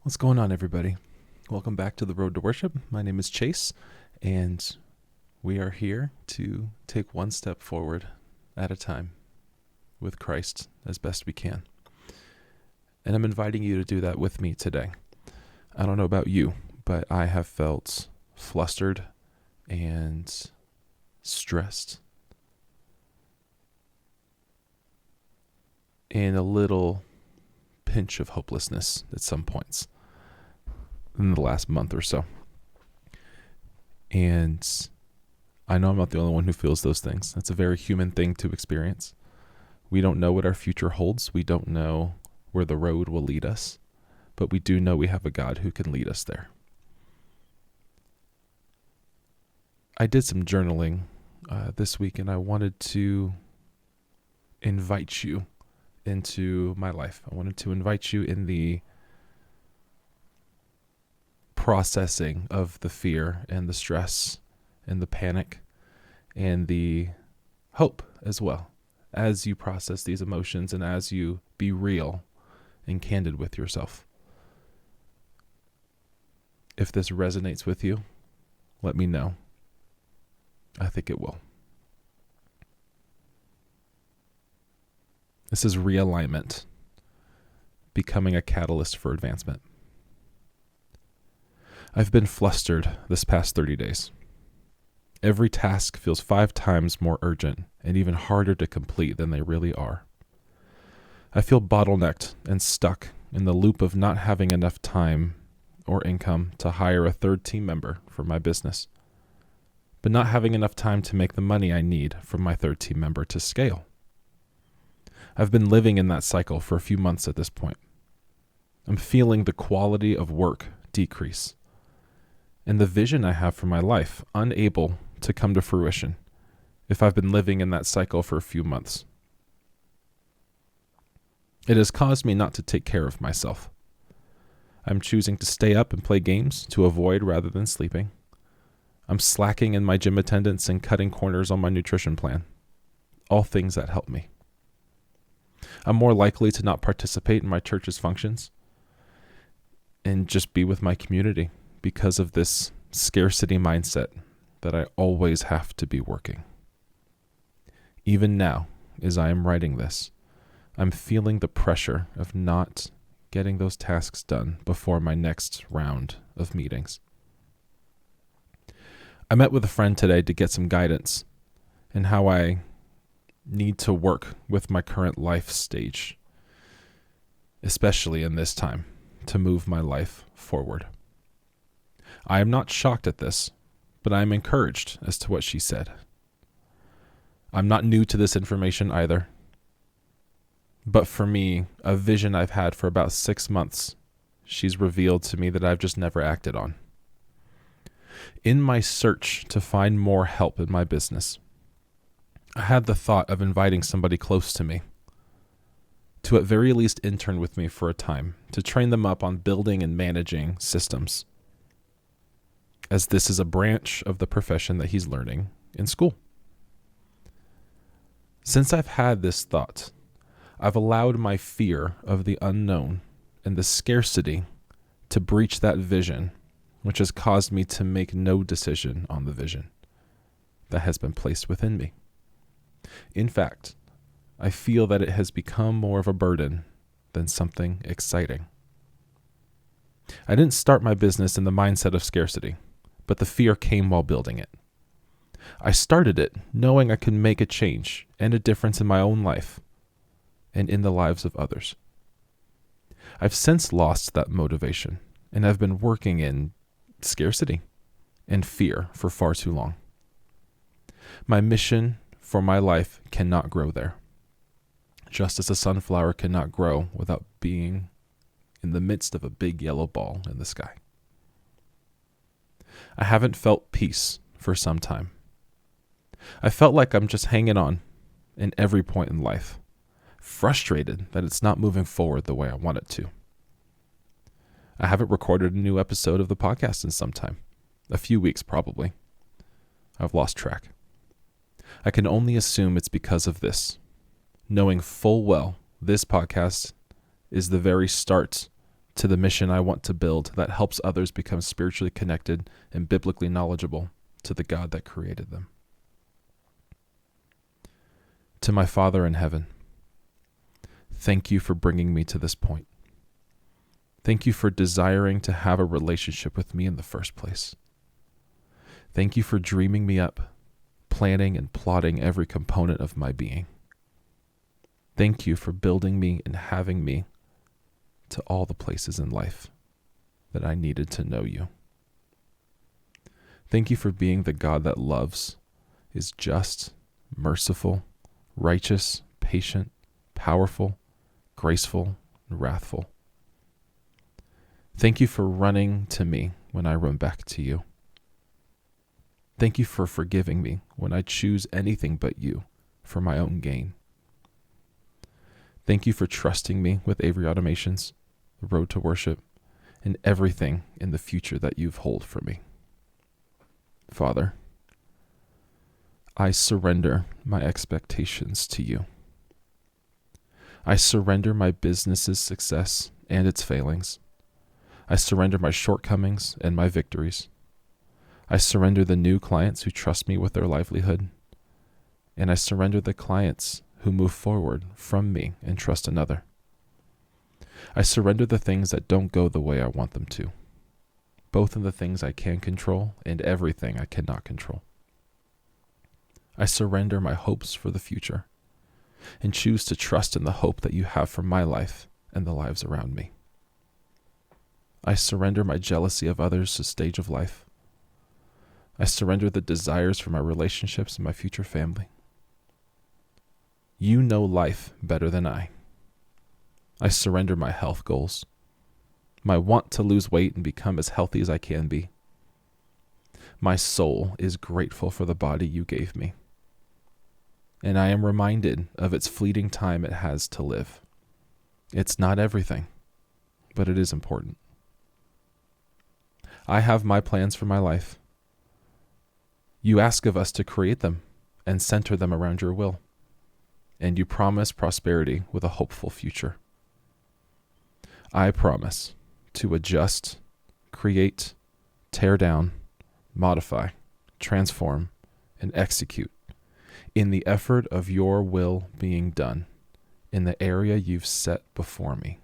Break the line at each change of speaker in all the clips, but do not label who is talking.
What's going on, everybody? Welcome back to the Road to Worship. My name is Chase, and we are here to take one step forward at a time with Christ as best we can. And I'm inviting you to do that with me today. I don't know about you, but I have felt flustered and stressed and a little pinch of hopelessness at some points in the last month or so. And I know I'm not the only one who feels those things. That's a very human thing to experience. We don't know what our future holds. We don't know where the road will lead us, but we do know we have a God who can lead us there. I did some journaling this week, and I wanted to invite you into my life. I wanted to invite you in the processing of the fear and the stress and the panic and the hope as well, as you process these emotions and as you be real and candid with yourself. If this resonates with you, let me know. I think it will. This is realignment, becoming a catalyst for advancement. I've been flustered this past 30 days. Every task feels 5 times more urgent and even harder to complete than they really are. I feel bottlenecked and stuck in the loop of not having enough time or income to hire a third team member for my business, but not having enough time to make the money I need from my third team member to scale. I've been living in that cycle for a few months at this point. I'm feeling the quality of work decrease, and the vision I have for my life unable to come to fruition if I've been living in that cycle for a few months. It has caused me not to take care of myself. I'm choosing to stay up and play games to avoid rather than sleeping. I'm slacking in my gym attendance and cutting corners on my nutrition plan. All things that help me. I'm more likely to not participate in my church's functions and just be with my community because of this scarcity mindset that I always have to be working. Even now, as I am writing this, I'm feeling the pressure of not getting those tasks done before my next round of meetings. I met with a friend today to get some guidance in how I need to work with my current life stage, especially in this time, to move my life forward. I am not shocked at this, but I am encouraged as to what she said. I'm not new to this information either, but for me, a vision I've had for about 6 months, she's revealed to me that I've just never acted on. In my search to find more help in my business, I had the thought of inviting somebody close to me to at very least intern with me for a time to train them up on building and managing systems, as this is a branch of the profession that he's learning in school. Since I've had this thought, I've allowed my fear of the unknown and the scarcity to breach that vision, which has caused me to make no decision on the vision that has been placed within me. In fact, I feel that it has become more of a burden than something exciting. I didn't start my business in the mindset of scarcity, but the fear came while building it. I started it knowing I could make a change and a difference in my own life and in the lives of others. I've since lost that motivation, and I've been working in scarcity and fear for far too long. My mission for my life cannot grow there, just as a sunflower cannot grow without being in the midst of a big yellow ball in the sky. I haven't felt peace for some time. I felt like I'm just hanging on in every point in life, frustrated that it's not moving forward the way I want it to. I haven't recorded a new episode of the podcast in some time, a few weeks probably. I've lost track. I can only assume it's because of this, knowing full well this podcast is the very start to the mission I want to build that helps others become spiritually connected and biblically knowledgeable to the God that created them. To my Father in heaven, thank you for bringing me to this point. Thank you for desiring to have a relationship with me in the first place. Thank you for dreaming me up, planning and plotting every component of my being. Thank you for building me and having me to all the places in life that I needed to know you. Thank you for being the God that loves, is just, merciful, righteous, patient, powerful, graceful, and wrathful. Thank you for running to me when I run back to you. Thank you for forgiving me when I choose anything but you for my own gain. Thank you for trusting me with Avery Automations, the road to worship, and everything in the future that you've hold for me. Father, I surrender my expectations to you. I surrender my business's success and its failings. I surrender my shortcomings and my victories. I surrender the new clients who trust me with their livelihood. And I surrender the clients who move forward from me and trust another. I surrender the things that don't go the way I want them to, both in the things I can control and everything I cannot control. I surrender my hopes for the future and choose to trust in the hope that you have for my life and the lives around me. I surrender my jealousy of others' stage of life. I surrender the desires for my relationships and my future family. You know life better than I. I surrender my health goals, my want to lose weight and become as healthy as I can be. My soul is grateful for the body you gave me, and I am reminded of its fleeting time it has to live. It's not everything, but it is important. I have my plans for my life. You ask of us to create them and center them around your will, and you promise prosperity with a hopeful future. I promise to adjust, create, tear down, modify, transform, and execute in the effort of your will being done in the area you've set before me.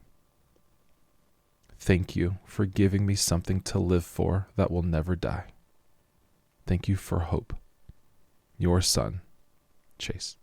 Thank you for giving me something to live for that will never die. Thank you for hope. Your son, Chase.